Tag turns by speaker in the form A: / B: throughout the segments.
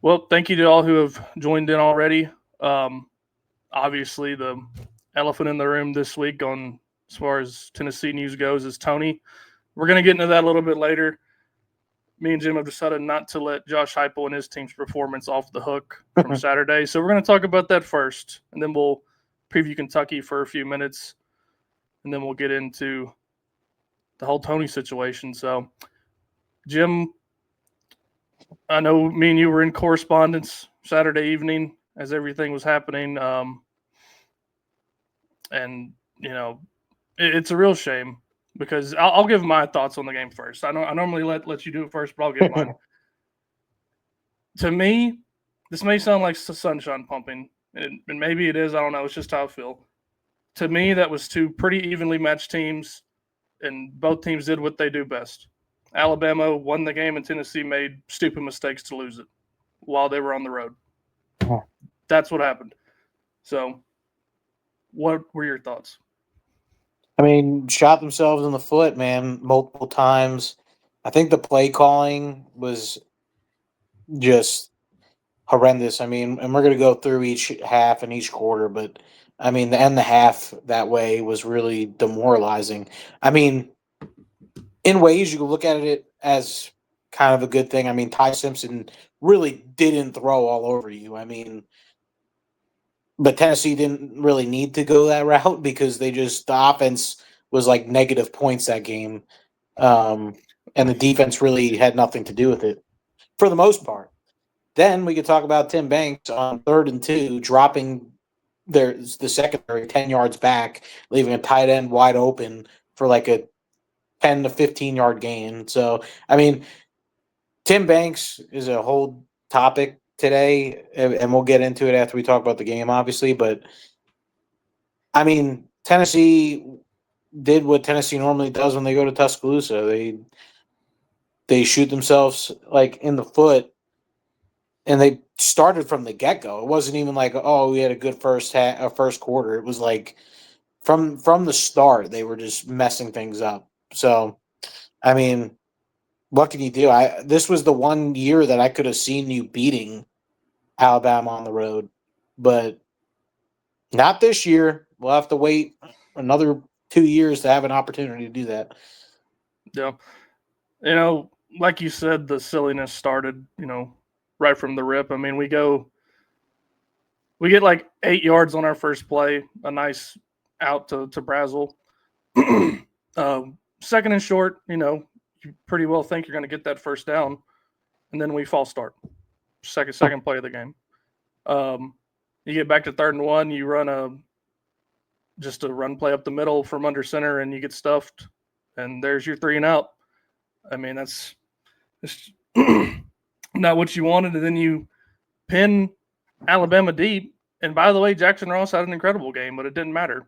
A: Well, thank you to all who have joined in already. Obviously, the elephant in the room this week on as far as Tennessee news goes is Tony. We're going to get into that a little bit later. Me and Jim have decided not to let Josh Heupel and his team's performance off the hook from Saturday. So we're going to talk about that first, and then we'll preview Kentucky for a few minutes, and then we'll get into the whole Tony situation. So, Jim, I know me and you were in correspondence Saturday evening as everything was happening. And, it's a real shame because I'll give my thoughts on the game first. I normally let you do it first, but I'll give mine. To me, this may sound like sunshine pumping, and maybe it is. I don't know. It's just how I feel. To me, that was two pretty evenly matched teams, and both teams did what they do best. Alabama won the game, and Tennessee made stupid mistakes to lose it while they were on the road. That's what happened. So, what were your thoughts?
B: I mean, shot themselves in the foot, man, multiple times. I think the play calling was just horrendous. I mean, and we're going to go through each half and each quarter, but I mean, the end the half that way was really demoralizing. I mean, in ways you can look at it as kind of a good thing. I mean, Ty Simpson really didn't throw all over you. I mean, but Tennessee didn't really need to go that route because the offense was like negative points that game, and the defense really had nothing to do with it for the most part. Then we could talk about Tim Banks on 3rd and 2 dropping the secondary 10 yards back, leaving a tight end wide open for like a 10 to 15 yard gain. So I mean, Tim Banks is a whole topic today, and we'll get into it after we talk about the game, obviously. But I mean, Tennessee did what Tennessee normally does when they go to Tuscaloosa. They shoot themselves like in the foot, and they started from the get go. It wasn't even like, oh, we had a good first quarter. It was like from the start they were just messing things up. So I mean, what can you do? This was the one year that I could have seen you beating Alabama on the road, but not this year. We'll have to wait another 2 years to have an opportunity to do that.
A: Yeah. Like you said, the silliness started, right from the rip. I mean, we get like 8 yards on our first play, a nice out to Brazel. Second and short, you pretty well think you're going to get that first down, and then we false start. Second play of the game. You get back to 3rd and 1, you run just a run play up the middle from under center, and you get stuffed, and there's your 3 and out. I mean, that's not what you wanted, and then you pin Alabama deep. And by the way, Jackson Ross had an incredible game, but it didn't matter.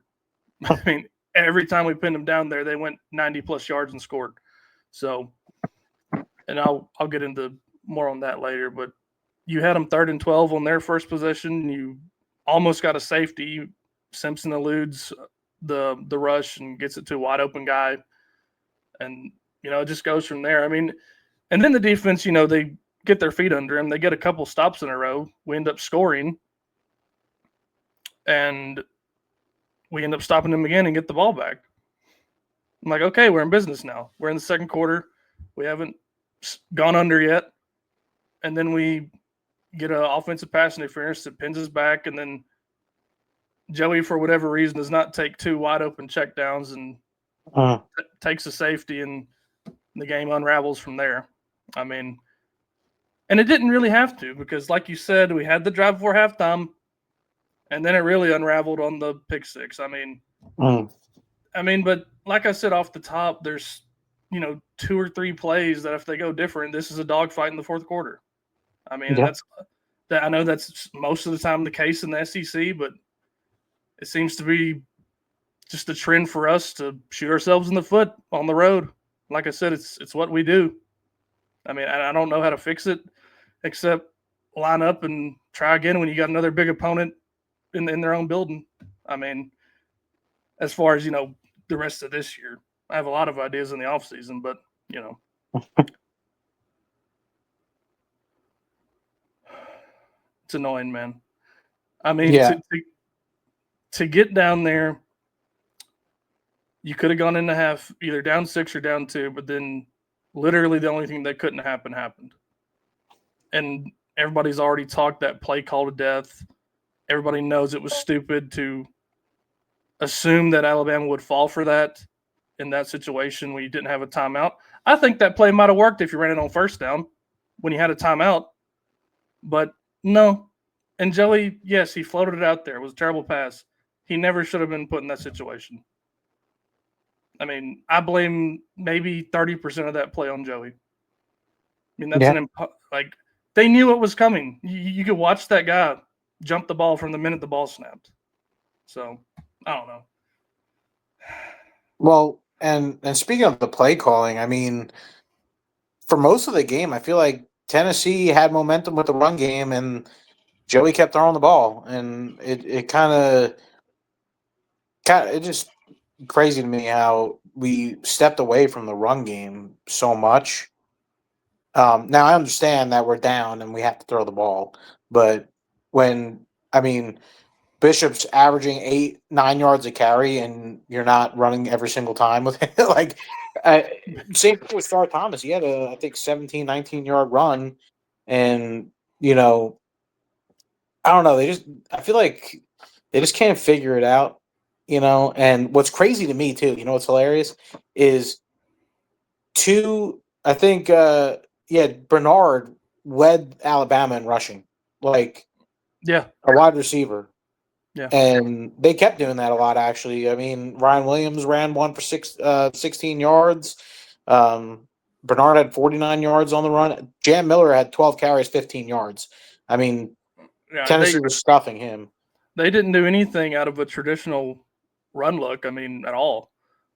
A: I mean, every time we pinned them down there, they went 90-plus yards and scored. So, and I'll get into more on that later, but you had them 3rd and 12 on their first possession. You almost got a safety. Simpson eludes the rush and gets it to a wide open guy. And, it just goes from there. I mean, and then the defense, they get their feet under him. They get a couple stops in a row. We end up scoring. And we end up stopping them again and get the ball back. I'm like, okay, we're in business now. We're in the second quarter. We haven't gone under yet. And then we get an offensive pass interference that pins us back. And then Joey, for whatever reason, does not take 2 wide open checkdowns and takes a safety, and the game unravels from there. I mean, and it didn't really have to, because like you said, we had the drive before halftime, and then it really unraveled on the pick six. I mean, but like I said off the top, there's 2 or 3 plays that if they go different, this is a dogfight in the fourth quarter. I mean, and I know that's most of the time the case in the SEC, but it seems to be just a trend for us to shoot ourselves in the foot on the road. Like I said, it's what we do. I mean, I don't know how to fix it except line up and try again when you got another big opponent in their own building. I mean, as far as, the rest of this year, I have a lot of ideas in the offseason, but, It's annoying, man. I mean,
B: Yeah.
A: to get down there, you could have gone in the half either down 6 or down 2, but then literally the only thing that couldn't happen happened. And everybody's already talked that play call to death. Everybody knows it was stupid to assume that Alabama would fall for that in that situation when you didn't have a timeout. I think that play might have worked if you ran it on first down when you had a timeout, but no. And Joey, yes, he floated it out there. It was a terrible pass. He never should have been put in that situation. I mean, I blame maybe 30% of that play on Joey. I mean, that's like they knew it was coming. You could watch that guy jump the ball from the minute the ball snapped. So I don't know.
B: Well, and speaking of the play calling, I mean, for most of the game, I feel like Tennessee had momentum with the run game, and Joey kept throwing the ball, and it kind of it just crazy to me how we stepped away from the run game so much. Now I understand that we're down and we have to throw the ball, but when I mean Bishop's averaging 8-9 yards a carry, and you're not running every single time with it. Like, same thing with Star Thomas. He had I think 17, 19-yard run, and I don't know. I feel like they just can't figure it out. And what's crazy to me too, what's hilarious is I think, Bernard led Alabama in rushing, like
A: Yeah,
B: a wide receiver.
A: yeah.
B: And they kept doing that a lot, actually. I mean, Ryan Williams ran one for 16 yards. Bernard had 49 yards on the run. Jam Miller had 12 carries, 15 yards. I mean,
A: Yeah,
B: Tennessee was stuffing him.
A: They didn't do anything out of a traditional run look. I mean, at all.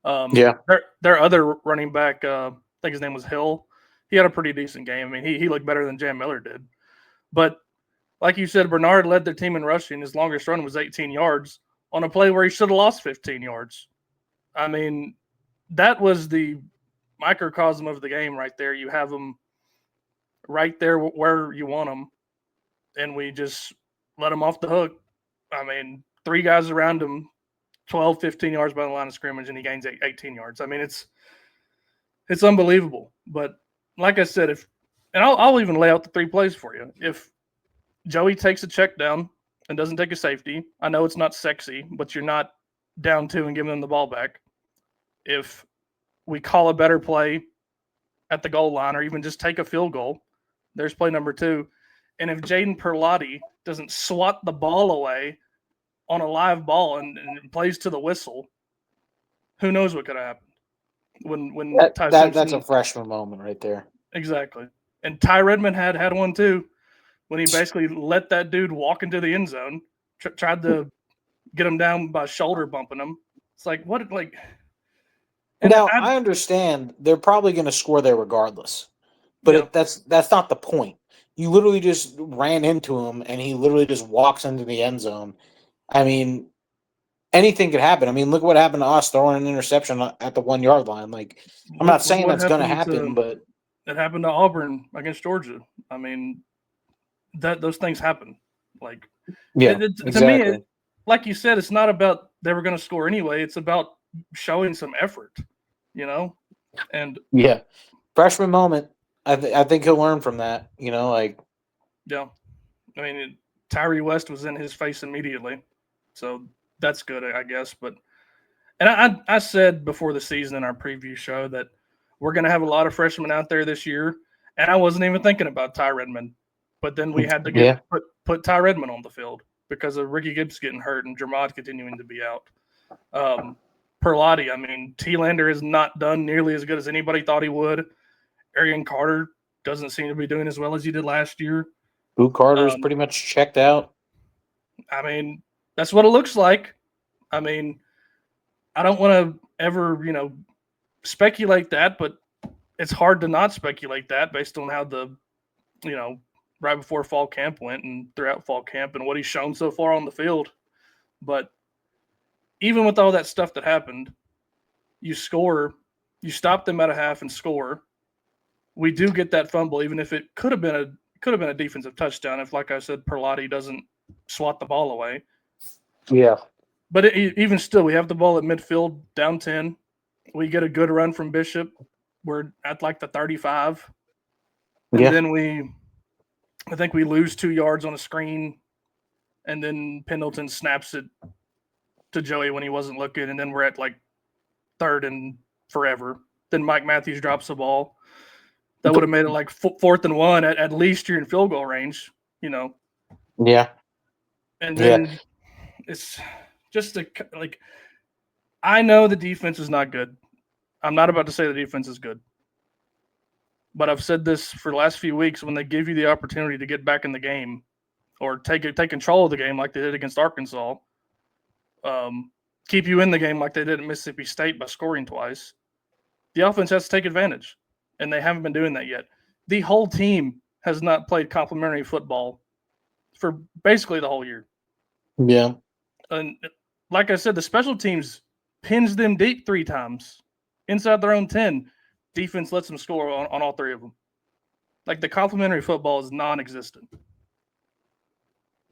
B: Yeah.
A: Their other running back, I think his name was Hill. He had a pretty decent game. I mean, he looked better than Jam Miller did. But like you said, Bernard led their team in rushing. His longest run was 18 yards on a play where he should have lost 15 yards. I mean, that was the microcosm of the game right there. You have them right there where you want them, and we just let them off the hook. I mean, 3 guys around him, 12, 15 yards by the line of scrimmage, and he gains 18 yards. I mean, it's unbelievable. But like I said, I'll even lay out the 3 plays for you. If Joey takes a check down and doesn't take a safety, I know it's not sexy, but you're not down 2 and giving them the ball back. If we call a better play at the goal line or even just take a field goal, there's play number 2. And if Jaden Perlotti doesn't swat the ball away on a live ball and plays to the whistle, who knows what could have happened? When Ty Simpson,
B: that's a freshman moment right there.
A: Exactly. And Ty Redmond had one too, when he basically let that dude walk into the end zone, tried to get him down by shoulder bumping him. It's like, what, like.
B: Now, I understand they're probably going to score there regardless, but that's not the point. You literally just ran into him, and he literally just walks into the end zone. I mean, anything could happen. I mean, look what happened to us throwing an interception at the 1-yard line. Like, I'm not saying that's going to happen, but
A: it happened to Auburn against Georgia. I mean, those things happen. Like,
B: exactly.
A: To me, like you said, it's not about they were going to score anyway. It's about showing some effort, And
B: freshman moment. I think he'll learn from that. Like,
A: yeah. I mean, Tyree West was in his face immediately, so that's good, I guess. But and I said before the season in our preview show that we're going to have a lot of freshmen out there this year, and I wasn't even thinking about Ty Redmond. But then we had to put Ty Redmond on the field because of Ricky Gibbs getting hurt and Jermod continuing to be out. Perlotti, I mean, T-Lander has not done nearly as good as anybody thought he would. Arian Carter doesn't seem to be doing as well as he did last year.
B: Boo Carter's pretty much checked out.
A: I mean, that's what it looks like. I mean, I don't want to ever, speculate that, but it's hard to not speculate that based on how the, right before fall camp went and throughout fall camp and what he's shown so far on the field. But even with all that stuff that happened, you stop them at a half and score. We do get that fumble, even if it could have been could have been a defensive touchdown if, like I said, Perlotti doesn't swat the ball away.
B: Yeah.
A: But even still, we have the ball at midfield, down 10. We get a good run from Bishop. We're at like the 35. And then I think we lose 2 yards on a screen. And then Pendleton snaps it to Joey when he wasn't looking. And then we're at like 3rd and forever. Then Mike Matthews drops the ball. That would have made it like 4th and 1. At least you're in field goal range, you know.
B: Yeah.
A: And then it's just like, I know the defense is not good. I'm not about to say the defense is good. But I've said this for the last few weeks, when they give you the opportunity to get back in the game or take control of the game like they did against Arkansas, keep you in the game like they did at Mississippi State by scoring twice, the offense has to take advantage. And they haven't been doing that yet. The whole team has not played complementary football for basically the whole year.
B: Yeah.
A: And like I said, the special teams pins them deep 3 times inside their own 10. Defense lets them score on all 3 of them. Like, the complementary football is non-existent.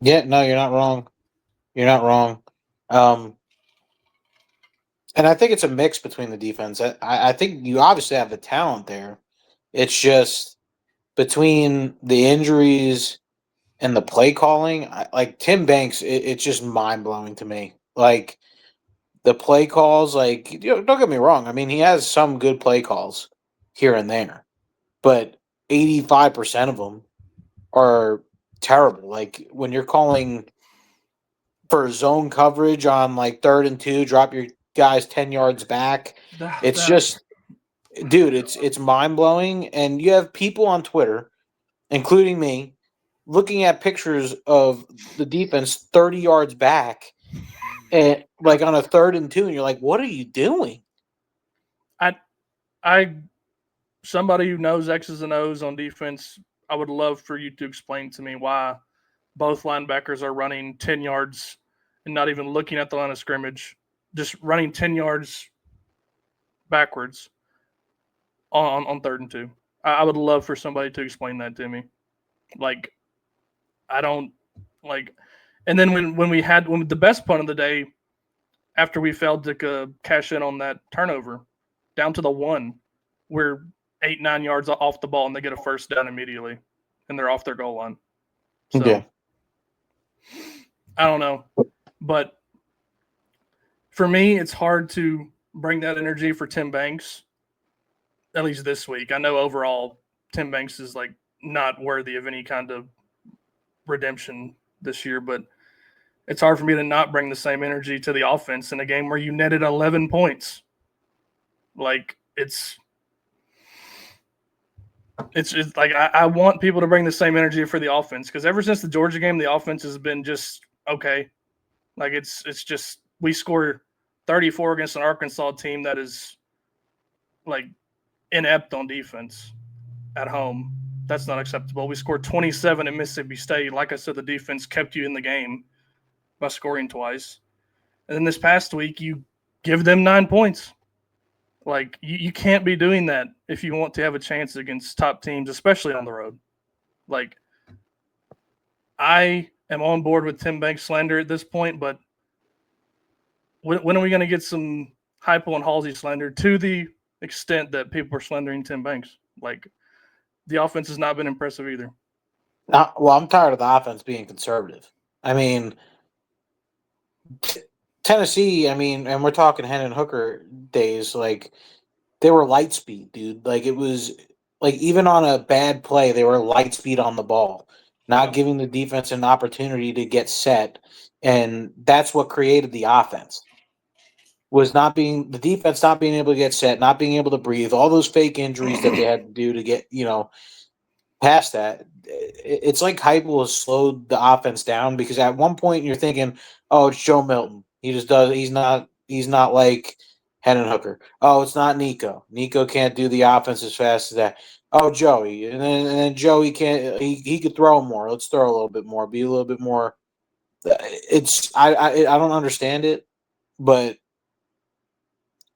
B: Yeah, no, you're not wrong. You're not wrong. And I think it's a mix between the defense. I think you obviously have the talent there. It's just between the injuries and the play calling, like Tim Banks, it's just mind blowing to me. Like the play calls, like don't get me wrong. I mean, he has some good play calls here and there, but 85% of them are terrible. Like when you're calling for zone coverage on like 3rd and 2, drop your guys 10 yards back. It's just, dude, it's mind blowing. And you have people on Twitter, including me, looking at pictures of the defense 30 yards back, and like on a 3rd and 2, and you're like, what are you doing?
A: I somebody who knows X's and O's on defense, I would love for you to explain to me why both linebackers are running 10 yards and not even looking at the line of scrimmage, just running 10 yards backwards on 3rd and 2. I would love for somebody to explain that to me. Like, I don't like. And then when the best punt of the day, after we failed to cash in on that turnover, down to the 1, we're 8-9 yards off the ball and they get a first down immediately, and they're off their goal line. So
B: Yeah.
A: I don't know, but for me, it's hard to bring that energy for Tim Banks, at least this week. I know overall Tim Banks is like not worthy of any kind of redemption this year, but it's hard for me to not bring the same energy to the offense in a game where you netted 11 points. Like, it's just like I want people to bring the same energy for the offense, because ever since the Georgia game, the offense has been just okay. Like, it's just, we scored 34 against an Arkansas team that is like inept on defense at home. That's not acceptable. We scored 27 at Mississippi State. Like I said, the defense kept you in the game by scoring twice. And then this past week, you give them 9 points. Like, you can't be doing that if you want to have a chance against top teams, especially on the road. Like, I am on board with Tim Banks slander at this point, but when are we going to get some Heupel and Halsey slander to the extent that people are slandering Tim Banks? Like, the offense has not been impressive either.
B: Well, I'm tired of the offense being conservative. I mean, Tennessee, I mean, and we're talking Hendon Hooker days, like, they were light speed, dude. Like, it was, like, even on a bad play, they were light speed on the ball, not giving the defense an opportunity to get set. And that's what created the offense. Was the defense not being able to get set, not being able to breathe, all those fake injuries that they had to do to get, past that. It's like Heupel has slowed the offense down, because at one point you're thinking, oh, it's Joe Milton. He's not like Hendon Hooker. Oh, it's not Nico. Nico can't do the offense as fast as that. Oh, Joey. And then Joey can't, he could throw more. Let's throw a little bit more, be a little bit more. I don't understand it, but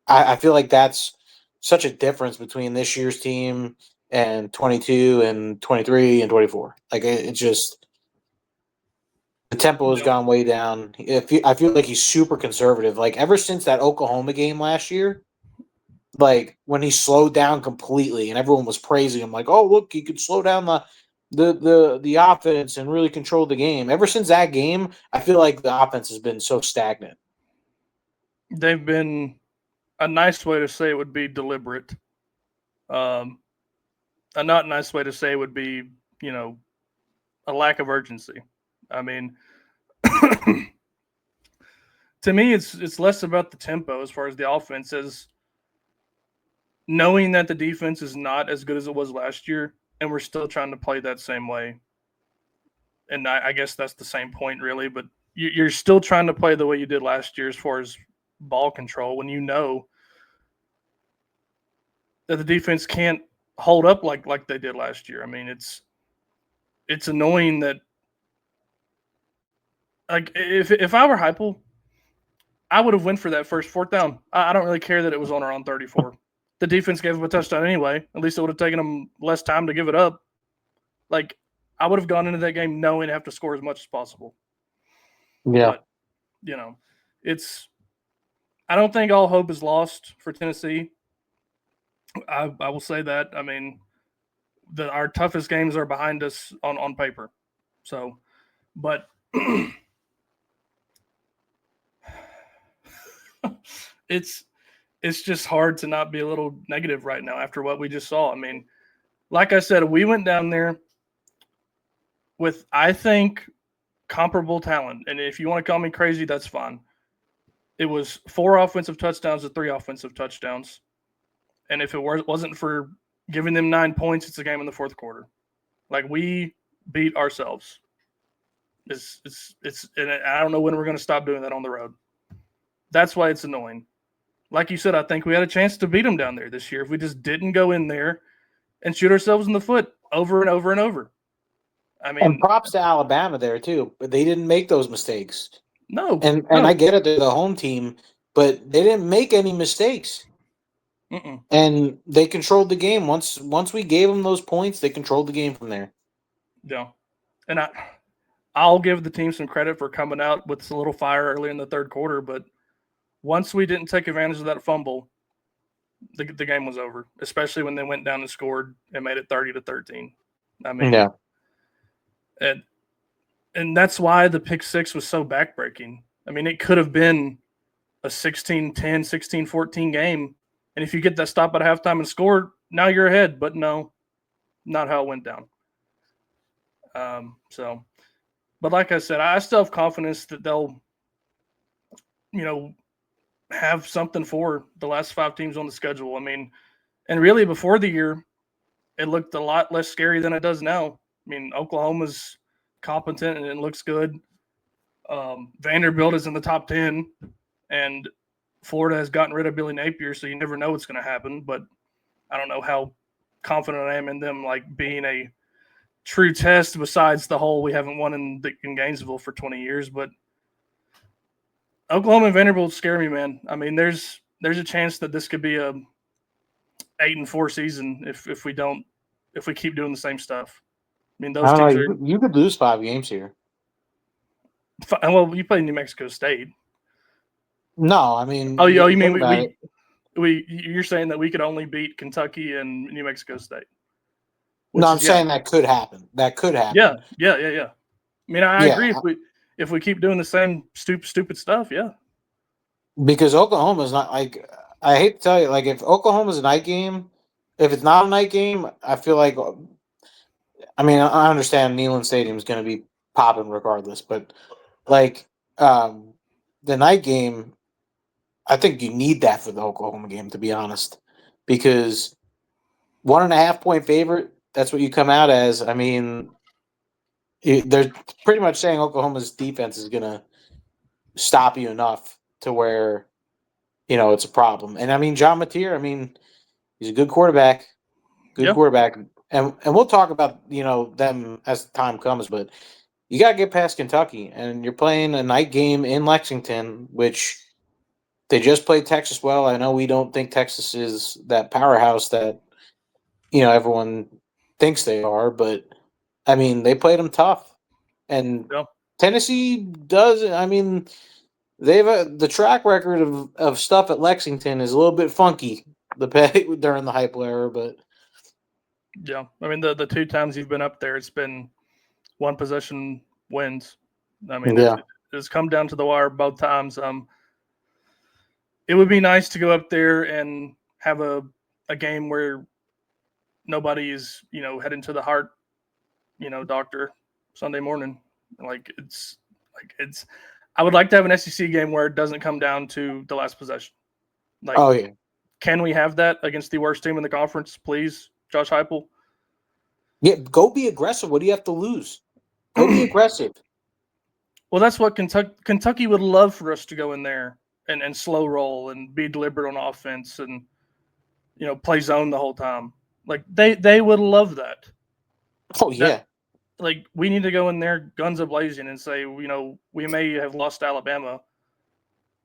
B: I feel like that's such a difference between this year's team and 22 and 23 and 24. Like it's just the tempo has
A: Yep.
B: gone way down. I feel like he's super conservative. Like ever since that Oklahoma game last year, like when he slowed down completely and everyone was praising him, like, oh look, he could slow down the offense and really control the game. Ever since that game, I feel like the offense has been so stagnant.
A: They've been, a nice way to say it would be deliberate. Um, a not nice way to say it would be, a lack of urgency. I mean, to me, it's less about the tempo as far as the offense is knowing that the defense is not as good as it was last year, and we're still trying to play that same way. And I guess that's the same point, really. But you're still trying to play the way you did last year as far as ball control when you know that the defense can't hold up like they did last year. I mean, it's annoying that, like, if I were Heupel, I would have went for that first fourth down. I don't really care that it was on our own 34. The defense gave up a touchdown anyway. At least it would have taken them less time to give it up. Like, I would have gone into that game knowing I have to score as much as possible.
B: Yeah.
A: But, it's – I don't think all hope is lost for Tennessee. I will say that. I mean, our toughest games are behind us on paper. So, but it's just hard to not be a little negative right now after what we just saw. I mean, like I said, we went down there with, I think, comparable talent. And if you want to call me crazy, that's fine. It was 4 offensive touchdowns to 3 offensive touchdowns. And if it wasn't for giving them 9 points, it's a game in the fourth quarter. Like, we beat ourselves. And I don't know when we're going to stop doing that on the road. That's why it's annoying. Like you said, I think we had a chance to beat them down there this year if we just didn't go in there and shoot ourselves in the foot over and over and over. I mean,
B: and props to Alabama there too, but they didn't make those mistakes.
A: No.
B: And I get it, they're the home team, but they didn't make any mistakes.
A: Mm-mm.
B: And they controlled the game. Once we gave them those points, they controlled the game from there.
A: Yeah. And I'll give the team some credit for coming out with a little fire early in the third quarter, but once we didn't take advantage of that fumble, the game was over, especially when they went down and scored and made it 30-13. I mean,
B: yeah.
A: And that's why the pick six was so backbreaking. I mean, it could have been a 16-10, 16-14 game. And if you get that stop at halftime and score, now you're ahead. But no, not how it went down. But like I said, I still have confidence that they'll, have something for the last 5 teams on the schedule. I mean, and really before the year, it looked a lot less scary than it does now. I mean, Oklahoma's competent and it looks good. Vanderbilt is in the top 10, and Florida has gotten rid of Billy Napier, so you never know what's going to happen. But I don't know how confident I am in them, like, being a true test besides the whole we haven't won in Gainesville for 20 years. But Oklahoma and Vanderbilt scare me, man. I mean, there's a chance that this could be a 8-4 season if we keep doing the same stuff. I mean, those teams are.
B: You could lose 5 games here.
A: Well, you play New Mexico State.
B: No, I mean.
A: Oh, you mean you're saying that we could only beat Kentucky and New Mexico State?
B: No, I'm saying that could happen. That could happen.
A: Yeah. I mean, I agree if we keep doing the same stupid stuff, yeah.
B: Because Oklahoma's not like, I hate to tell you, like, if Oklahoma's a night game, if it's not a night game, I feel like, I mean, I understand Neyland Stadium is going to be popping regardless, but like the night game, I think you need that for the Oklahoma game, to be honest, because 1.5 point favorite, that's what you come out as. I mean, they're pretty much saying Oklahoma's defense is going to stop you enough to where, it's a problem. And I mean, John Mateer, I mean, he's a good quarterback, quarterback. And we'll talk about, them as time comes, but you got to get past Kentucky, and you're playing a night game in Lexington, which they just played Texas well. I know we don't think Texas is that powerhouse that everyone thinks they are, but I mean, they played them tough, and
A: Yeah.
B: Tennessee does. I mean, they've the track record of stuff at Lexington is a little bit funky during the hype era, but
A: Yeah. I mean, the two times you've been up there, it's been one possession wins. I mean,
B: yeah,
A: it's come down to the wire both times. It would be nice to go up there and have a game where nobody is, heading to the heart, doctor Sunday morning. Like it's. I would like to have an SEC game where it doesn't come down to the last possession. Like,
B: oh yeah,
A: can we have that against the worst team in the conference, please, Josh Heupel?
B: yeah. Go be aggressive. What do you have to lose? Go be aggressive.
A: Well, that's what Kentucky would love for us to go in there and slow roll and be deliberate on offense and play zone the whole time. Like they would love that.
B: Oh
A: That
B: yeah,
A: like we need to go in there guns a blazing and say, we may have lost to Alabama,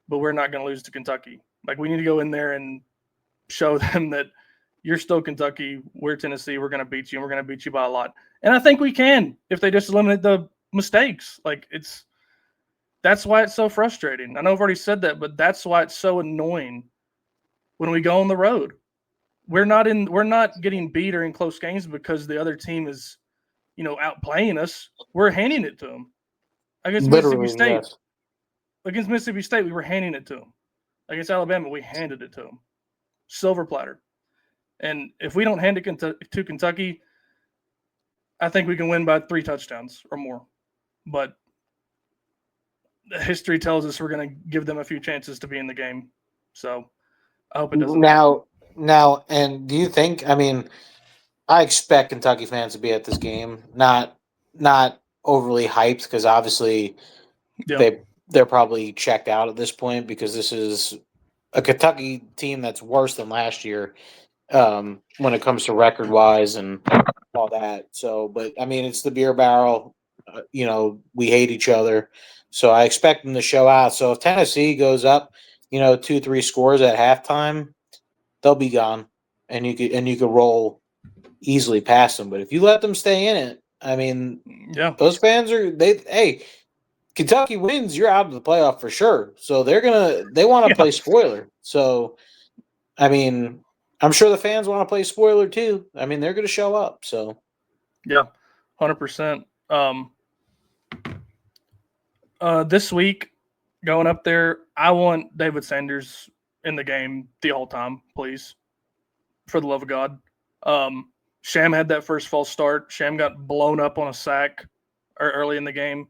A: but we're not going to lose to Kentucky. Like we need to go in there and show them that you're still Kentucky, we're Tennessee, we're going to beat you, and we're going to beat you by a lot. And I think we can if they just eliminate the mistakes. Like that's why it's so frustrating. I know I've already said that, but that's why it's so annoying when we go on the road. We're not getting beat or in close games because the other team is, outplaying us. We're handing it to them. Against Mississippi
B: literally
A: State.
B: yes.
A: Against Mississippi State, we were handing it to them. Against Alabama, we handed it to them. Silver platter. And if we don't hand it to Kentucky, I think we can win by 3 touchdowns or more. But history tells us we're going to give them a few chances to be in the game. So I hope it doesn't happen.
B: Now, and do you think? I mean, I expect Kentucky fans to be at this game, not overly hyped because obviously
A: Yeah.
B: they're probably checked out at this point because this is a Kentucky team that's worse than last year when it comes to record wise and all that. So, but I mean, it's the beer barrel. We hate each other, so I expect them to show out. So if Tennessee goes up, 2-3 scores at halftime, they'll be gone, and you could roll easily past them. But if you let them stay in it, I mean,
A: Yeah.
B: those fans are they. Hey, Kentucky wins, you're out of the playoff for sure. So they want to
A: Yeah.
B: play spoiler. So I mean, I'm sure the fans want to play spoiler too. I mean, they're going to show up. So
A: Yeah. 100%. This week, going up there, I want David Sanders in the game the whole time, please. For the love of God. Sham had that first false start. Sham got blown up on a sack early in the game.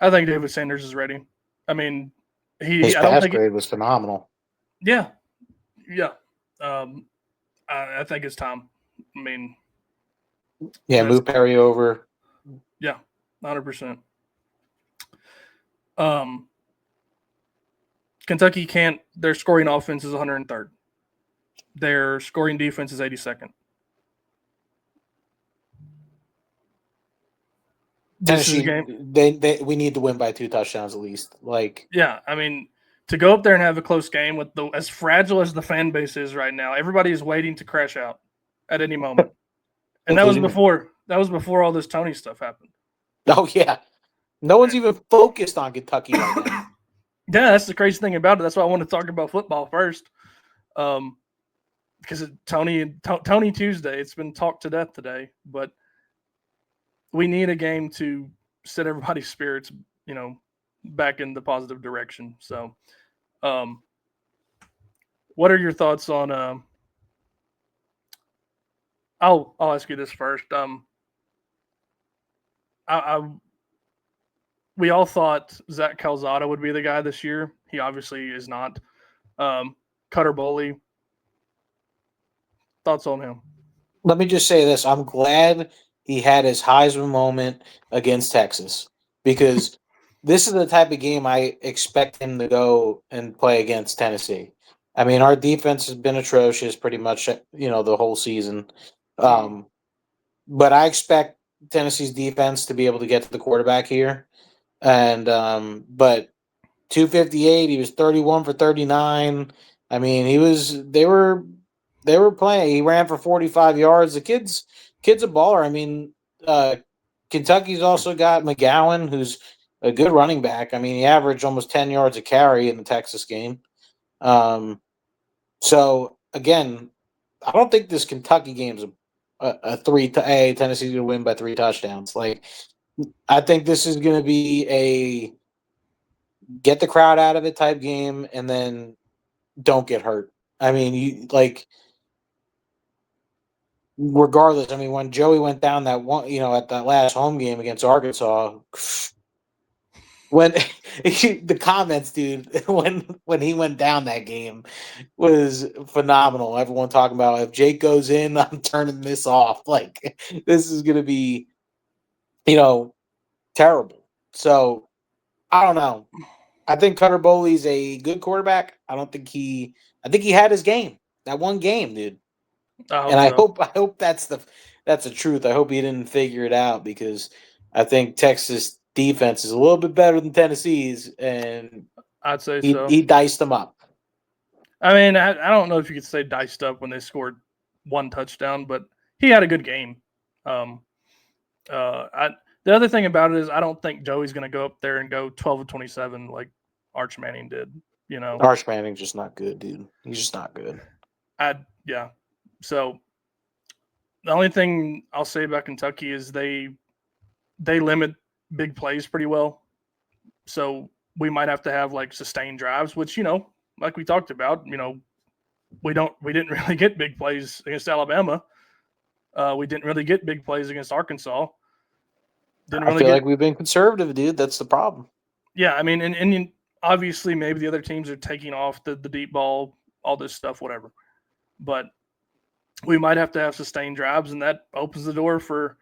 A: I think David Sanders is ready. I mean,
B: his
A: I don't
B: pass
A: think
B: grade was phenomenal.
A: yeah, yeah. Um, I think it's time. I mean,
B: Yeah,
A: that's
B: move Perry over.
A: yeah, 100%. Kentucky can't. Their scoring offense is 103rd. Their scoring defense is 82nd. This is a
B: Tennessee,
A: game.
B: we need to win by 2 touchdowns at least. Like,
A: Yeah, I mean, to go up there and have a close game with as fragile as the fan base is right now, everybody is waiting to crash out at any moment. And
B: including me.
A: that was before all this Tony stuff happened.
B: Oh yeah, no one's even focused on Kentucky right now.
A: Yeah, that's the crazy thing about it. That's why I want to talk about football first. Because Tony Tuesday, it's been talked to death today, but we need a game to set everybody's spirits, back in the positive direction. So, what are your thoughts on? I'll ask you this first. I we all thought Zach Calzada would be the guy this year. He obviously is not. Cutter Bowley, thoughts on him?
B: Let me just say this: I'm glad he had his Heisman moment against Texas because this is the type of game I expect him to go and play against Tennessee. I mean, our defense has been atrocious pretty much, the whole season. Um, but I expect Tennessee's defense to be able to get to the quarterback here. And but 258, he was 31 for 39. I mean, they were playing. He ran for 45 yards. The kid's a baller. I mean, Kentucky's also got McGowan, who's a good running back. I mean, he averaged almost 10 yards a carry in the Texas game. So again, I don't think this Kentucky game's Tennessee's gonna win by 3 touchdowns. Like, I think this is gonna be a get the crowd out of it type game, and then don't get hurt. I mean, regardless. I mean, when Joey went down that one, at that last home game against Arkansas, when the comments, dude, when he went down that game was phenomenal. Everyone talking about, if Jake goes in, I'm turning this off. Like, this is gonna be, terrible. So I don't know. I think Cutter Boley's a good quarterback. I think he had his game, that one game, dude. And I hope that's the truth. I hope he didn't figure it out, because I think Texas defense is a little bit better than Tennessee's, and
A: I'd say
B: he diced them up.
A: I mean, I don't know if you could say diced up when they scored one touchdown, but he had a good game. The other thing about it is, I don't think Joey's going to go up there and go 12 of 27 like Arch Manning did.
B: Arch Manning's just not good, dude. He's just not good.
A: Yeah. So the only thing I'll say about Kentucky is they limit big plays pretty well. So we might have to have like sustained drives, which, like we talked about, we didn't really get big plays against Alabama. We didn't really get big plays against Arkansas.
B: I feel like we've been conservative, dude. That's the problem.
A: Yeah, I mean, and obviously maybe the other teams are taking off the deep ball, all this stuff, whatever. But we might have to have sustained drives, and that opens the door for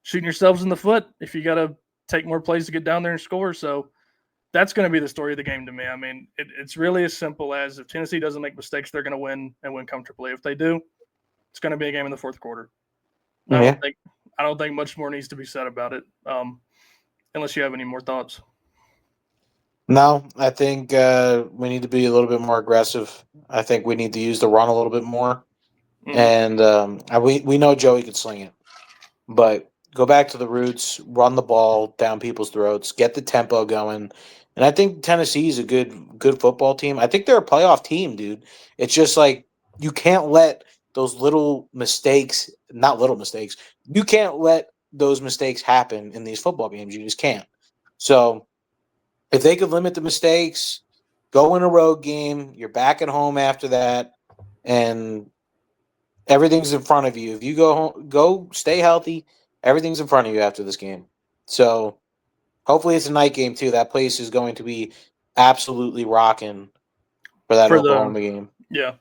A: shooting yourselves in the foot if you got to take more plays to get down there and score. So that's going to be the story of the game to me. I mean, it's really as simple as, if Tennessee doesn't make mistakes, they're going to win and win comfortably. If they do, it's going to be a game in the fourth quarter.
B: Yeah.
A: I don't think much more needs to be said about it, unless you have any more thoughts.
B: No, I think we need to be a little bit more aggressive. I think we need to use the run a little bit more. And we know Joey could sling it, but go back to the roots, run the ball down people's throats, get the tempo going. And I think Tennessee is a good football team. I think they're a playoff team, dude. It's just like, you can't let those little mistakes, not little mistakes, you can't let those mistakes happen in these football games. You just can't. So if they could limit the mistakes, go in a road game, you're back at home after that, and everything's in front of you. If you go home, go stay healthy, everything's in front of you after this game. So hopefully it's a night game too. That place is going to be absolutely rocking for that Oklahoma game.
A: Yeah.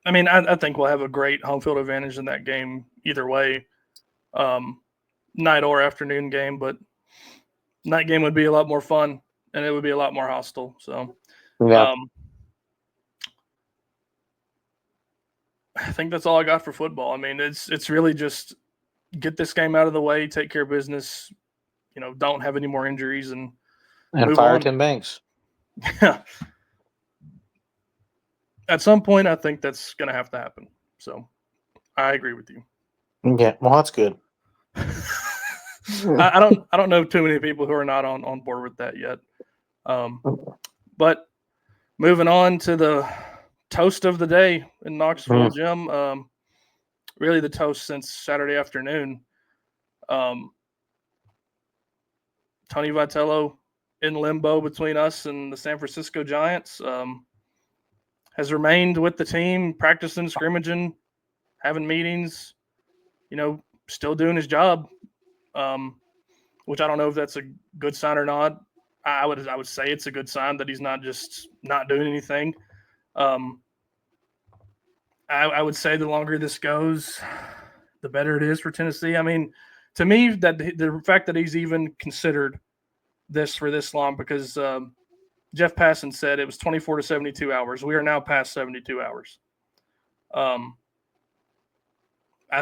A: I mean, I think we'll have a great home field advantage in that game either way, night or afternoon game. But night game would be a lot more fun, and it would be a lot more hostile. So,
B: yeah.
A: I think that's all I got for football. I mean, it's really just get this game out of the way, take care of business. Don't have any more injuries, and
B: fire Tim Banks.
A: Yeah. At some point, I think that's going to have to happen. So, I agree with you.
B: Yeah, well, that's good.
A: I don't know too many people who are not on board with that yet. But moving on to the toast of the day in Knoxville, Jim. Really the toast since Saturday afternoon. Tony Vitello in limbo between us and the San Francisco Giants. Has remained with the team, practicing, scrimmaging, having meetings, still doing his job, which I don't know if that's a good sign or not. I would say it's a good sign that he's not just not doing anything. I would say the longer this goes, the better it is for Tennessee. I mean, to me, that the fact that he's even considered this for this long, because Jeff Passan said it was 24 to 72 hours. We are now past 72 hours. I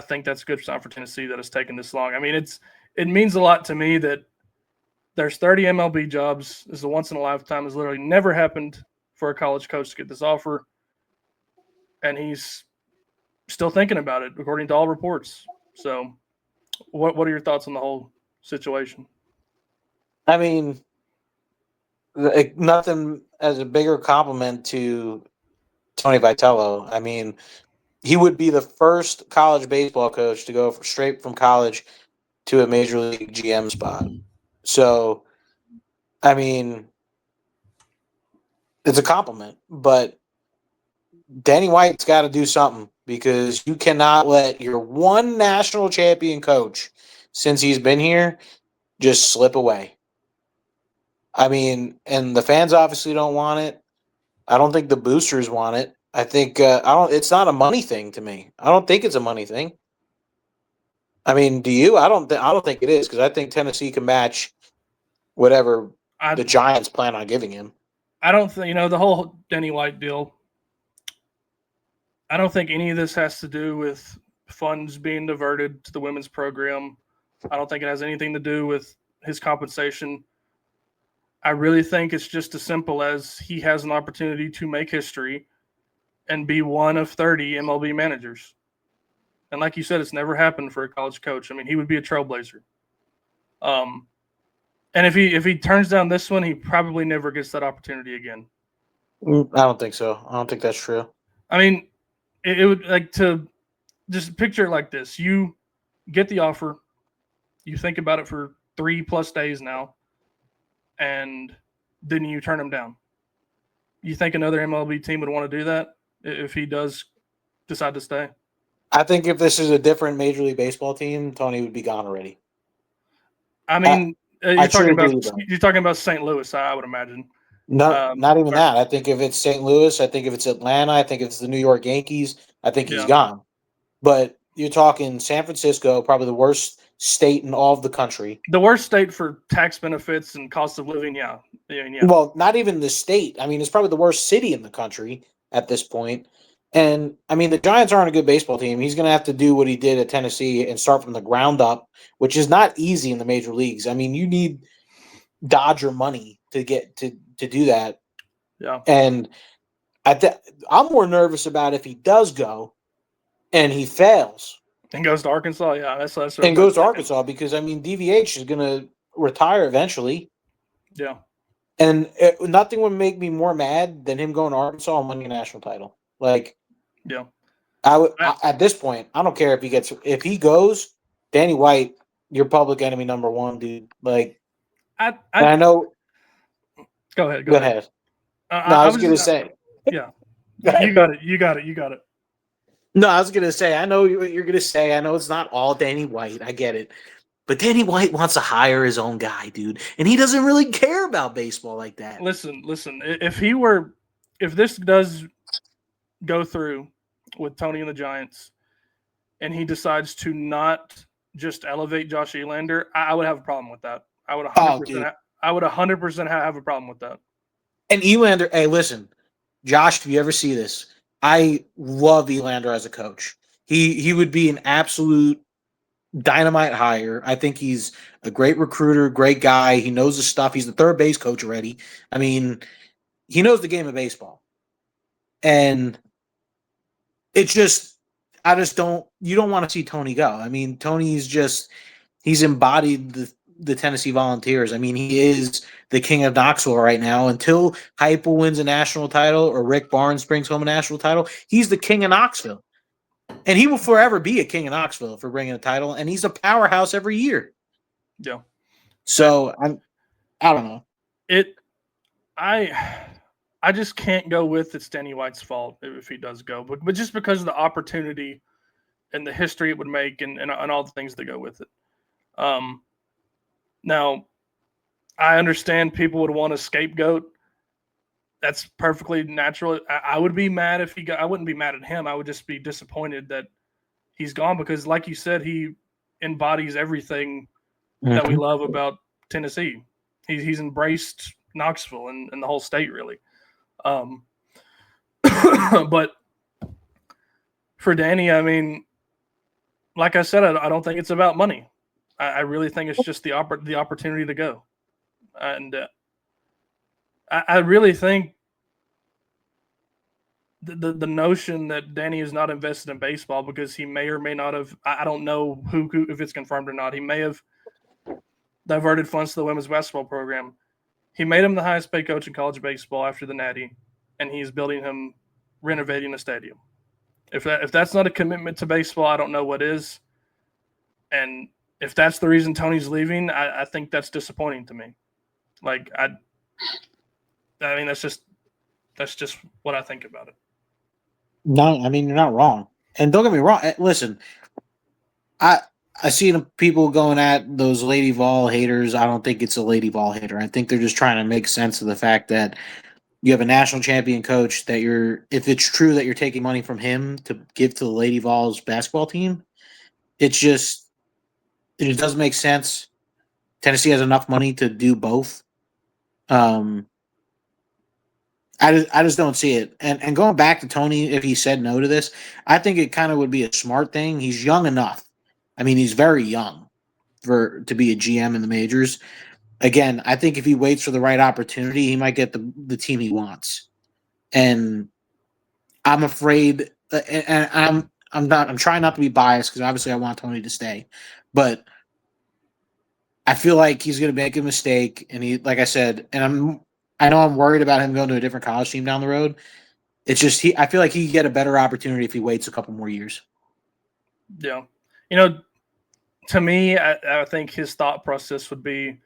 A: think that's a good sign for Tennessee that it's taken this long. I mean, it means a lot to me that there's 30 MLB jobs. This is a once in a lifetime. It's literally never happened for a college coach to get this offer. and he's still thinking about it, according to all reports. So, what are your thoughts on the whole situation?
B: I mean, nothing as a bigger compliment to Tony Vitello. I mean, he would be the first college baseball coach to go straight from college to a major league GM spot. So, I mean, it's a compliment, but Danny White's got to do something because you cannot let your one national champion coach since he's been here just slip away. I mean, and the fans obviously don't want it. I don't think the boosters want it. I think I don't. It's not a money thing to me. I don't think it's a money thing. I mean, do you? I don't think it is because I think Tennessee can match whatever
A: I
B: the Giants plan on giving him.
A: I don't think the whole Denny White deal. I don't think any of this has to do with funds being diverted to the women's program. I don't think it has anything to do with his compensation. I really think it's just as simple as he has an opportunity to make history and be one of 30 MLB managers. And like you said, it's never happened for a college coach. I mean, he would be a trailblazer. And if he turns down this one, he probably never gets that opportunity again.
B: I don't think so. I don't think that's true.
A: I mean, it would like to just picture it like this: you get the offer, you think about it for 3+ days now, and then you turn him down. You think another MLB team would want to do that if he does decide to stay?
B: I think if this is a different Major League Baseball team, Tony would be gone already.
A: I mean,
B: I truly believe that.
A: you're talking about St. Louis, I would imagine.
B: No, not even that. I think if it's St. Louis, I think if it's Atlanta, I think if it's the New York Yankees, I think he's gone. But you're talking San Francisco, probably the worst state in all of the country.
A: The worst state for tax benefits and cost of living, yeah.
B: Well, not even the state. I mean, it's probably the worst city in the country at this point. And I mean, the Giants aren't a good baseball team. He's going to have to do what he did at Tennessee and start from the ground up, which is not easy in the major leagues. I mean, you need Dodger money to get to do that.
A: Yeah.
B: And I'm more nervous about if he does go and he fails
A: and goes to Arkansas. Yeah, that's
B: and goes to Arkansas because I mean DVH is going to retire eventually.
A: Yeah.
B: And nothing would make me more mad than him going to Arkansas and winning a national title. Like,
A: yeah,
B: at this point, I don't care if he goes, Danny White, your public enemy number one, dude. Like, I know.
A: Go ahead.
B: Go ahead. I was going to say.
A: Yeah, you got it. You got it.
B: No, I was going to say. I know what you're going to say. I know it's not all Danny White. I get it. But Danny White wants to hire his own guy, dude, and he doesn't really care about baseball like that.
A: Listen. If this does go through with Tony and the Giants, and he decides to not just elevate Josh Elander, I would have a problem with that. I would 100%. I would 100% have a problem with that.
B: And Elander, hey, listen, Josh, if you ever see this, I love Elander as a coach. He would be an absolute dynamite hire. I think he's a great recruiter, great guy. He knows the stuff. He's the third base coach already. I mean, he knows the game of baseball. And it's just, you don't want to see Tony go. I mean, he's embodied the Tennessee Volunteers. I mean, he is the king of Knoxville right now. Until Heupel wins a national title or Rick Barnes brings home a national title, he's the king of Knoxville. And he will forever be a king of Knoxville for bringing a title, and he's a powerhouse every year.
A: Yeah.
B: So I don't know.
A: I just can't go with it's Danny White's fault if he does go, but just because of the opportunity and the history it would make and all the things that go with it. Now, I understand people would want a scapegoat. That's perfectly natural. I would be mad if he got. I wouldn't be mad at him. I would just be disappointed that he's gone because, like you said, he embodies everything that we love about Tennessee. He's embraced Knoxville and the whole state, really. But for Danny, I mean, like I said, I don't think it's about money. I really think it's just the opportunity to go. And I really think the notion that Danny is not invested in baseball because he may or may not have. I don't know who if it's confirmed or not. He may have diverted funds to the women's basketball program. He made him the highest paid coach in college baseball after the Natty, and he's building him, renovating the stadium. If that's not a commitment to baseball, I don't know what is. And if that's the reason Tony's leaving, I think that's disappointing to me. Like I mean that's just what I think about it.
B: No, I mean you're not wrong. And don't get me wrong. Listen, I see people going at those Lady Vol haters. I don't think it's a Lady Vol hater. I think they're just trying to make sense of the fact that you have a national champion coach that if it's true that you're taking money from him to give to the Lady Vols basketball team, it just doesn't make sense. Tennessee has enough money to do both. I just don't see it. And going back to Tony, if he said no to this, I think it kind of would be a smart thing. He's young enough. I mean, he's very young to be a GM in the majors. Again, I think if he waits for the right opportunity, he might get the team he wants. And I'm afraid, and I'm trying not to be biased because obviously I want Tony to stay, but I feel like he's going to make a mistake. And he, like I said, and I know I'm worried about him going to a different college team down the road. It's just I feel like he could get a better opportunity if he waits a couple more years.
A: Yeah, to me, I think his thought process would be,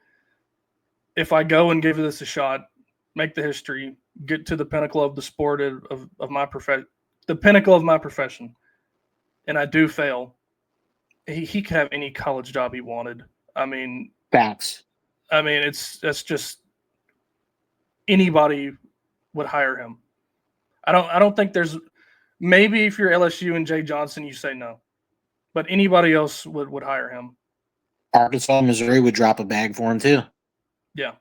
A: if I go and give this a shot, make the history, get to the pinnacle of the sport of my profession, the pinnacle of my profession, and I do fail, he could have any college job he wanted. I mean,
B: facts.
A: I mean, that's just anybody would hire him. I don't think there's, maybe if you're LSU and Jay Johnson, you say no, but anybody else would hire him.
B: Arkansas, Missouri would drop a bag for him too.
A: Yeah,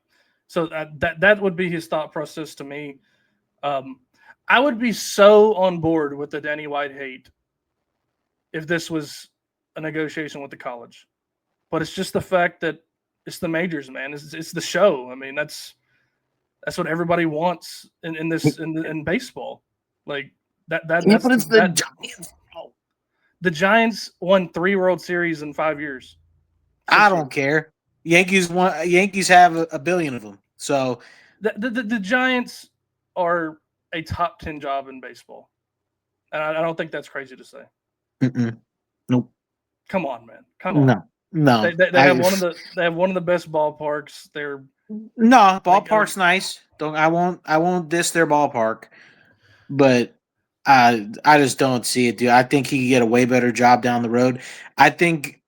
A: so that would be his thought process to me. I would be so on board with the Danny White hate if this was a negotiation with the college, but it's just the fact that it's the majors, man. It's the show. I mean, that's what everybody wants in baseball. Like that's
B: but it's the Giants.
A: The Giants won 3 World Series in 5 years.
B: I don't care. Yankees have a billion of them. So
A: the Giants are a top 10 job in baseball, and I don't think that's crazy to say.
B: Nope.
A: Come on, man. Come on.
B: No.
A: They have one of the best ballparks.
B: Ballpark's nice. I won't diss their ballpark, but I just don't see it, dude. I think he could get a way better job down the road. I think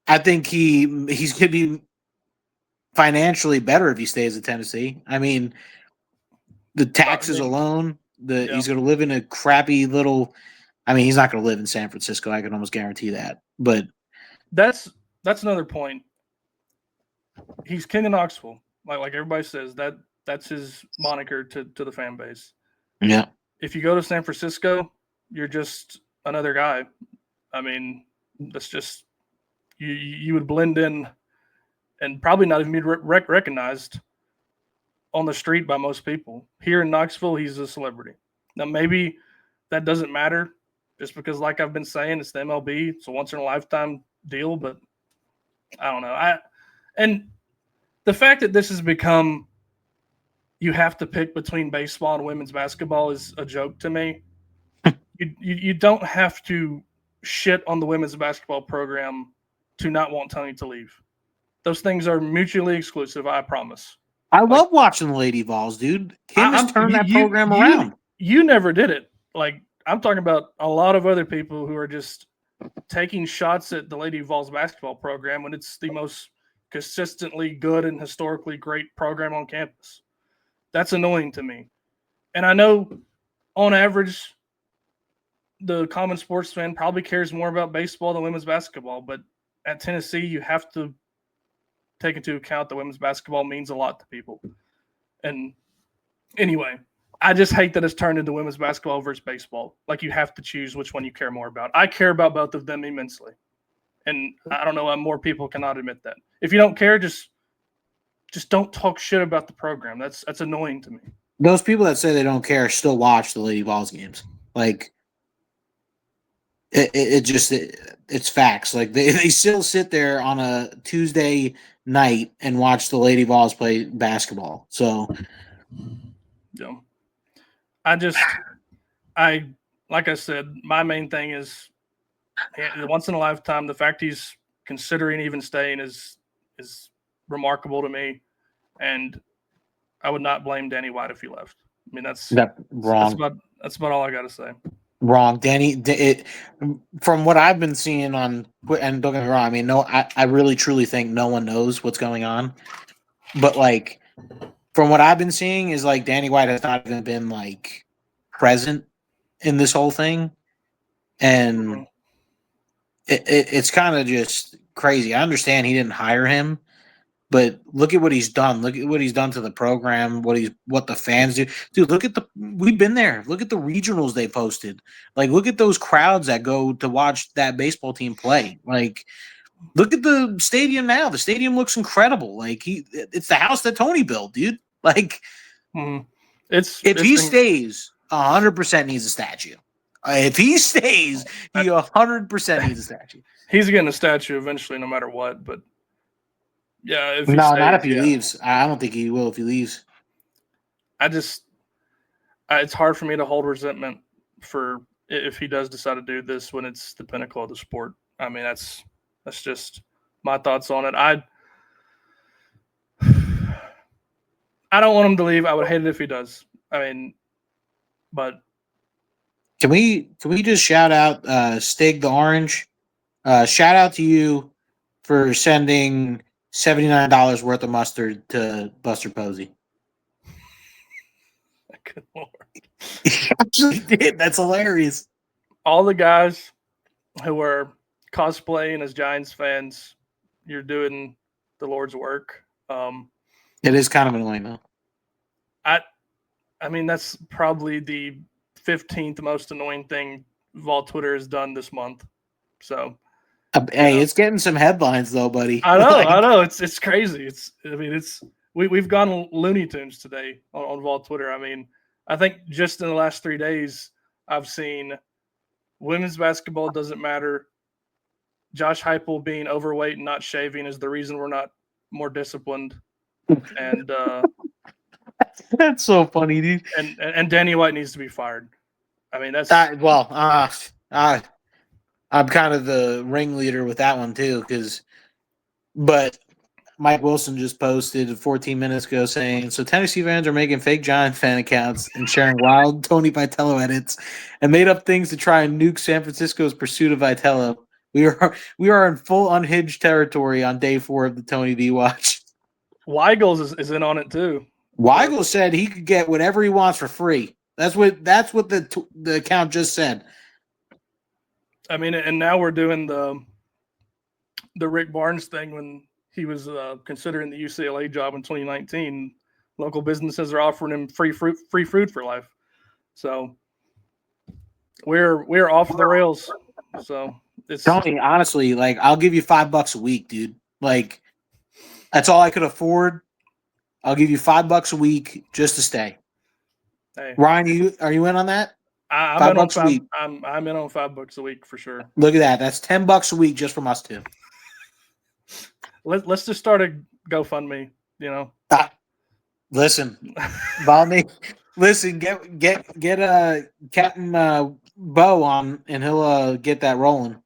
B: he's gonna be financially better if he stays at Tennessee. I mean, the taxes alone, he's gonna live in a crappy little. I mean, he's not gonna live in San Francisco. I can almost guarantee that. But
A: that's another point. He's king of Knoxville, like everybody says. That's his moniker to the fan base.
B: Yeah.
A: If you go to San Francisco, you're just another guy. I mean, that's just you would blend in and probably not even be recognized on the street by most people. Here in Knoxville, he's a celebrity. Now, maybe that doesn't matter just because, like I've been saying, it's the MLB. It's a once-in-a-lifetime deal, but I don't know. And the fact that this has become you have to pick between baseball and women's basketball is a joke to me. You don't have to shit on the women's basketball program to not want Tony to leave. Those things are mutually exclusive, I promise.
B: I love watching the Lady Vols, dude. Kim has turned that program around.
A: You never did it. Like, I'm talking about a lot of other people who are just taking shots at the Lady Vols basketball program when it's the most consistently good and historically great program on campus. That's annoying to me. And I know on average, the common sports fan probably cares more about baseball than women's basketball. But at Tennessee, you have to take into account that women's basketball means a lot to people. And anyway, I just hate that it's turned into women's basketball versus baseball. Like, you have to choose which one you care more about. I care about both of them immensely. And I don't know why more people cannot admit that. If you don't care, just don't talk shit about the program. That's annoying to me.
B: Those people that say they don't care still watch the Lady Vols games. Like it's facts. Like they still sit there on a Tuesday night and watch the Lady Vols play basketball. So
A: Yeah. I like I said, my main thing is once in a lifetime. The fact he's considering even staying is remarkable to me, and I would not blame Danny White if he left. I mean, that's
B: wrong.
A: That's about all I got to say.
B: Wrong, Danny. From what I've been seeing on, and don't get me wrong. I mean, I really truly think no one knows what's going on. But like, from what I've been seeing, is like Danny White has not even been like present in this whole thing, and it's kind of just crazy. I understand he didn't hire him, but look at what he's done. Look at what he's done to the program. What the fans do, dude. We've been there. Look at the regionals they posted. Like, look at those crowds that go to watch that baseball team play. Like, look at the stadium now. The stadium looks incredible. Like it's the house that Tony built, dude. Like, if he stays, 100% needs a statue. If he stays, he 100% needs a statue.
A: He's getting a statue eventually, no matter what. But yeah, if he
B: not if he leaves. I don't think he will if he leaves.
A: It's hard for me to hold resentment for if he does decide to do this when it's the pinnacle of the sport. I mean, that's just my thoughts on it. I don't want him to leave. I would hate it if he does. I mean, but
B: can we just shout out Stig the Orange? Shout out to you for sending $79 worth of mustard to Buster Posey.
A: Good Lord.
B: He actually did. That's hilarious.
A: All the guys who are cosplaying as Giants fans, you're doing the Lord's work.
B: It is kind of annoying, though.
A: I mean, that's probably the 15th most annoying thing Vol Twitter has done this month. So,
B: hey, it's getting some headlines though, buddy.
A: I know. It's crazy. We've gone Looney Tunes today on Vol Twitter. I mean, I think just in the last 3 days, I've seen women's basketball doesn't matter. Josh Heupel being overweight and not shaving is the reason we're not more disciplined. And
B: that's so funny, dude.
A: And Danny White needs to be fired. I mean, that's
B: I'm kind of the ringleader with that one too, but Mike Wilson just posted 14 minutes ago saying, so Tennessee fans are making fake Giant fan accounts and sharing wild Tony Vitello edits and made up things to try and nuke San Francisco's pursuit of Vitello. We are in full unhinged territory on day 4 of the Tony V watch.
A: Weigels is in on it too.
B: Weigel said he could get whatever he wants for free. That's what the account just said.
A: I mean, and now we're doing the Rick Barnes thing when he was considering the UCLA job in 2019. Local businesses are offering him free fruit for life. So we're off the rails. So it's
B: Tony, honestly, like I'll give you $5 a week, dude. Like that's all I could afford. I'll give you $5 a week just to stay.
A: Hey,
B: Ryan, are you in on that?
A: I'm in on $5 a week. I'm in on $5 a week for sure.
B: Look at that. That's $10 a week just from us two.
A: Let's just start a GoFundMe. You know.
B: Listen, Valney. Listen, get Captain Bo on, and he'll get that rolling.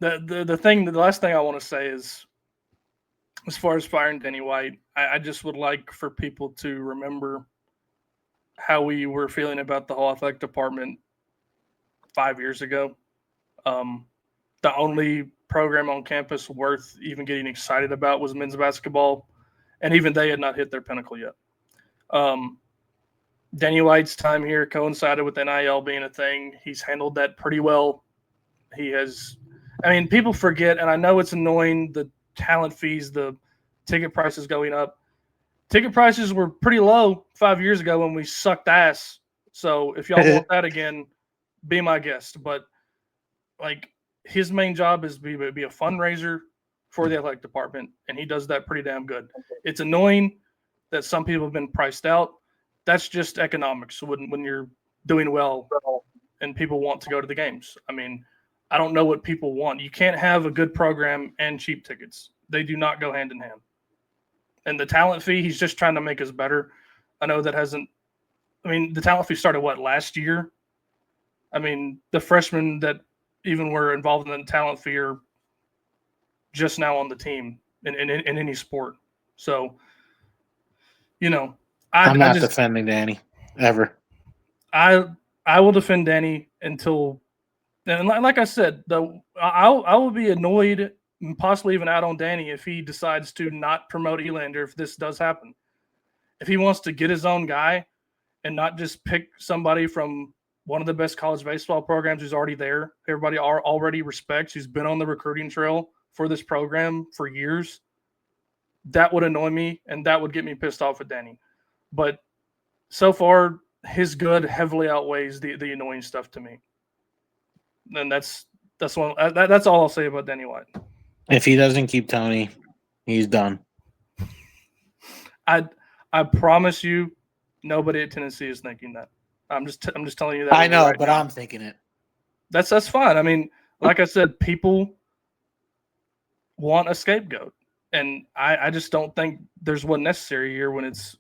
A: The last thing I want to say is, as far as firing Danny White, I just would like for people to remember how we were feeling about the whole athletic department 5 years ago. The only program on campus worth even getting excited about was men's basketball, and even they had not hit their pinnacle yet. Danny White's time here coincided with NIL being a thing. He's handled that pretty well. People forget, and I know it's annoying, the talent fees, the ticket prices going up. Ticket prices were pretty low 5 years ago when we sucked ass. So if y'all want that again, be my guest. But like his main job is be a fundraiser for the athletic department, and he does that pretty damn good. It's annoying that some people have been priced out. That's just economics. When you're doing well and people want to go to the games. I mean, I don't know what people want. You can't have a good program and cheap tickets. They do not go hand in hand. And the talent fee, he's just trying to make us better. I know that hasn't. I mean, the talent fee started last year. I mean, the freshmen that even were involved in the talent fee are just now on the team in any sport. So,
B: I'm not defending Danny ever.
A: I will defend Danny until, and like I said, though, I will be annoyed and possibly even out on Danny if he decides to not promote Elander if this does happen. If he wants to get his own guy and not just pick somebody from one of the best college baseball programs who's already there, everybody already respects, who's been on the recruiting trail for this program for years, that would annoy me and that would get me pissed off at Danny. But so far, his good heavily outweighs the annoying stuff to me. And that's all I'll say about Danny White.
B: If he doesn't keep Tony, he's done.
A: I promise you, nobody at Tennessee is thinking that. I'm just telling you that.
B: I know,
A: right
B: but
A: now.
B: I'm thinking it.
A: That's fine. I mean, like I said, people want a scapegoat, and I just don't think there's one necessary here. When it's,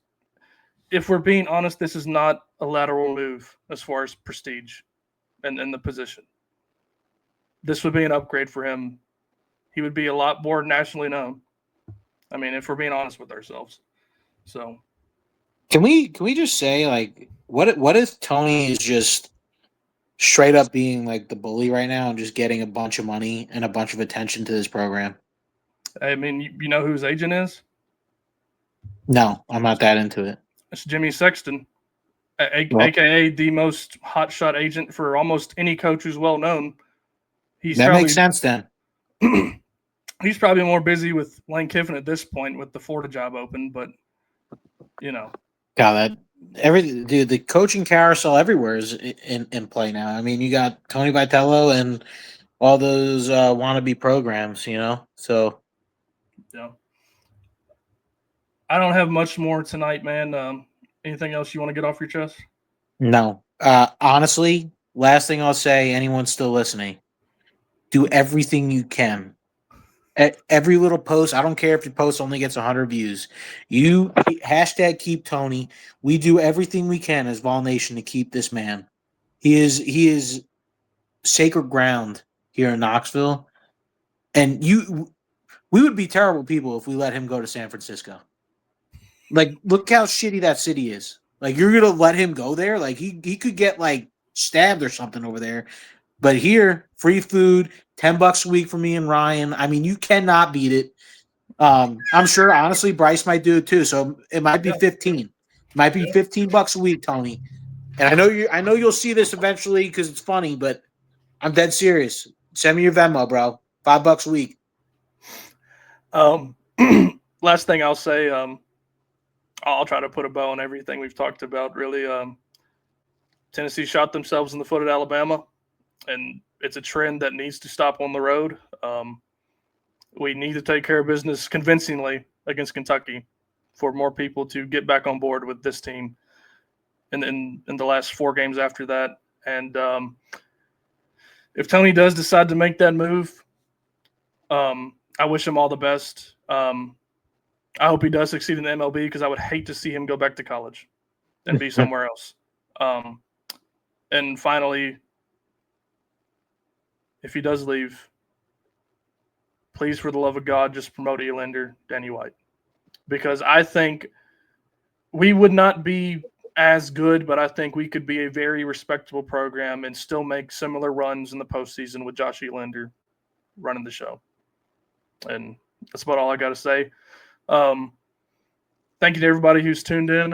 A: if we're being honest, this is not a lateral move as far as prestige and the position. This would be an upgrade for him. He would be a lot more nationally known. I mean, if we're being honest with ourselves. So,
B: can we just say, like, what if Tony is just straight up being like the bully right now and just getting a bunch of money and a bunch of attention to this program?
A: I mean, you know who his agent is?
B: No, I'm not that into it.
A: It's Jimmy Sexton, aka the most hotshot agent for almost any coach who's well known.
B: That makes sense then.
A: He's probably more busy with Lane Kiffin at this point with the Florida job open, but
B: God, the coaching carousel everywhere is in play now. I mean, you got Tony Vitello and all those wannabe programs, So,
A: yeah. I don't have much more tonight, man. Anything else you want to get off your chest?
B: No. Honestly, last thing I'll say, anyone still listening, do everything you can. Every little post, I don't care if your post only gets 100 views. You hashtag keep Tony. We do everything we can as Vol Nation to keep this man. He is sacred ground here in Knoxville. And we would be terrible people if we let him go to San Francisco. Like, look how shitty that city is. Like, you're gonna let him go there? Like, he could get like stabbed or something over there. But here, free food, $10 a week for me and Ryan. I mean, you cannot beat it. I'm sure, honestly, Bryce might do it too. So it might be 15. It might be $15 a week, Tony. And I know you'll see this eventually because it's funny, but I'm dead serious. Send me your Venmo, bro. $5 a week.
A: Last thing I'll say, I'll try to put a bow on everything we've talked about. Really, Tennessee shot themselves in the foot at Alabama. And it's a trend that needs to stop on the road. We need to take care of business convincingly against Kentucky for more people to get back on board with this team in the last 4 games after that. And if Tony does decide to make that move, I wish him all the best. I hope he does succeed in the MLB because I would hate to see him go back to college and be somewhere else. And finally, if he does leave, please, for the love of God, just promote Elander, Danny White. Because I think we would not be as good, but I think we could be a very respectable program and still make similar runs in the postseason with Josh Elander running the show. And that's about all I got to say. Thank you to everybody who's tuned in.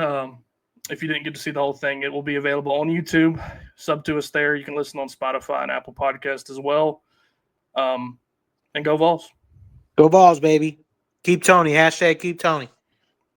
A: If you didn't get to see the whole thing, it will be available on YouTube. Sub to us there. You can listen on Spotify and Apple Podcast as well. And go Vols.
B: Go Vols, baby. Keep Tony. Hashtag keep Tony.